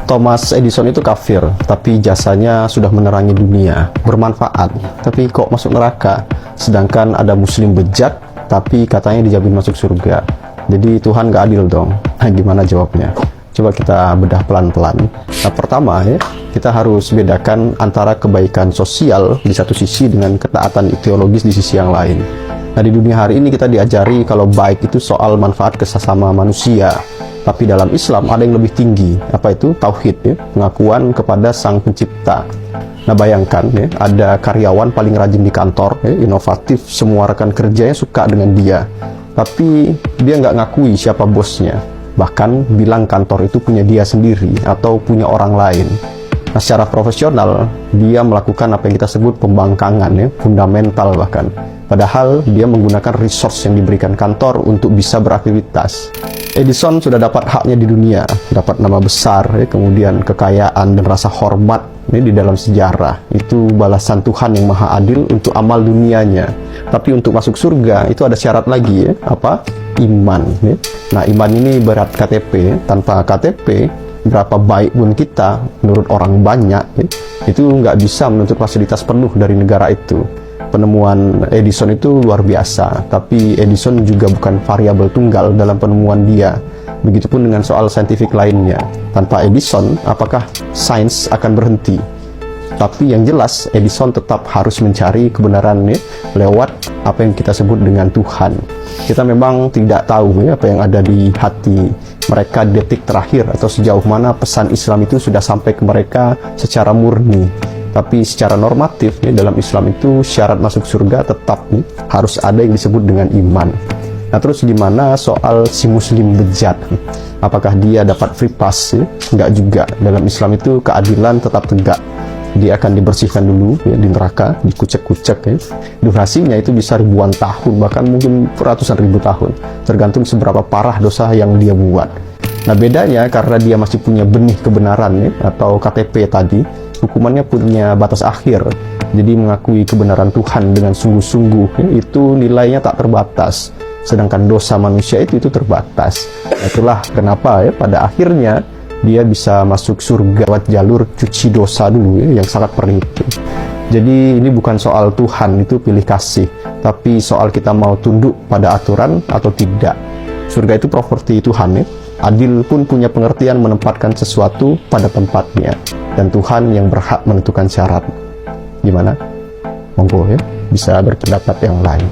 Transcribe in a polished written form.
Thomas Edison itu kafir, tapi jasanya sudah menerangi dunia, bermanfaat, tapi kok masuk neraka? Sedangkan ada muslim bejat, tapi katanya dijamin masuk surga. Jadi Tuhan gak adil dong. Nah, gimana jawabnya? Coba kita bedah pelan-pelan. Nah, pertama ya, kita harus bedakan antara kebaikan sosial di satu sisi dengan ketaatan ideologis di sisi yang lain. Nah, di dunia hari ini kita diajari kalau baik itu soal manfaat ke sesama manusia. Tapi dalam Islam ada yang lebih tinggi, apa itu? Tauhid ya, pengakuan kepada Sang Pencipta. Nah, bayangkan ya, ada karyawan paling rajin di kantor, ya, inovatif, semua rekan kerjanya suka dengan dia. Tapi dia nggak ngakui siapa bosnya, bahkan bilang kantor itu punya dia sendiri atau punya orang lain. Nah, secara profesional dia melakukan apa yang kita sebut pembangkangan ya, fundamental bahkan. Padahal dia menggunakan resource yang diberikan kantor untuk bisa beraktivitas. Edison sudah dapat haknya di dunia, dapat nama besar, ya, kemudian kekayaan dan rasa hormat ini di dalam sejarah. Itu balasan Tuhan yang maha adil untuk amal dunianya. Tapi untuk masuk surga itu ada syarat lagi ya, apa? Iman. Ya. Nah, iman ini berat KTP. Ya. Tanpa KTP, berapa baik pun kita, menurut orang banyak, ya, itu nggak bisa menuntut fasilitas penuh dari negara itu. Penemuan Edison itu luar biasa, tapi Edison juga bukan variabel tunggal dalam penemuan dia. Begitupun dengan soal saintifik lainnya. Tanpa Edison, apakah sains akan berhenti? Tapi yang jelas, Edison tetap harus mencari kebenarannya lewat apa yang kita sebut dengan Tuhan. Kita memang tidak tahu ya, apa yang ada di hati mereka di detik terakhir, atau sejauh mana pesan Islam itu sudah sampai ke mereka secara murni. Tapi secara normatif ya, dalam Islam itu syarat masuk surga tetap nih, harus ada yang disebut dengan iman. Nah, terus gimana soal si muslim bejat? Apakah dia dapat free pass? Ya? Enggak juga. Dalam Islam itu keadilan tetap tegak. Dia akan dibersihkan dulu ya, di neraka, dikucek-kucek ya. Durasinya itu bisa ribuan tahun, bahkan mungkin ratusan ribu tahun, tergantung seberapa parah dosa yang dia buat. Nah, bedanya karena dia masih punya benih kebenaran ya, atau KTP tadi, hukumannya punya batas akhir. Jadi mengakui kebenaran Tuhan dengan sungguh-sungguh ya, itu nilainya tak terbatas. Sedangkan dosa manusia itu terbatas. Nah, itulah kenapa ya pada akhirnya dia bisa masuk surga lewat jalur cuci dosa dulu ya, yang sangat perih itu. Jadi ini bukan soal Tuhan itu pilih kasih, tapi soal kita mau tunduk pada aturan atau tidak. Surga itu properti Tuhan ya. Adil pun punya pengertian menempatkan sesuatu pada tempatnya, dan Tuhan yang berhak menentukan syarat. Gimana? Monggo ya, bisa berpendapat yang lain.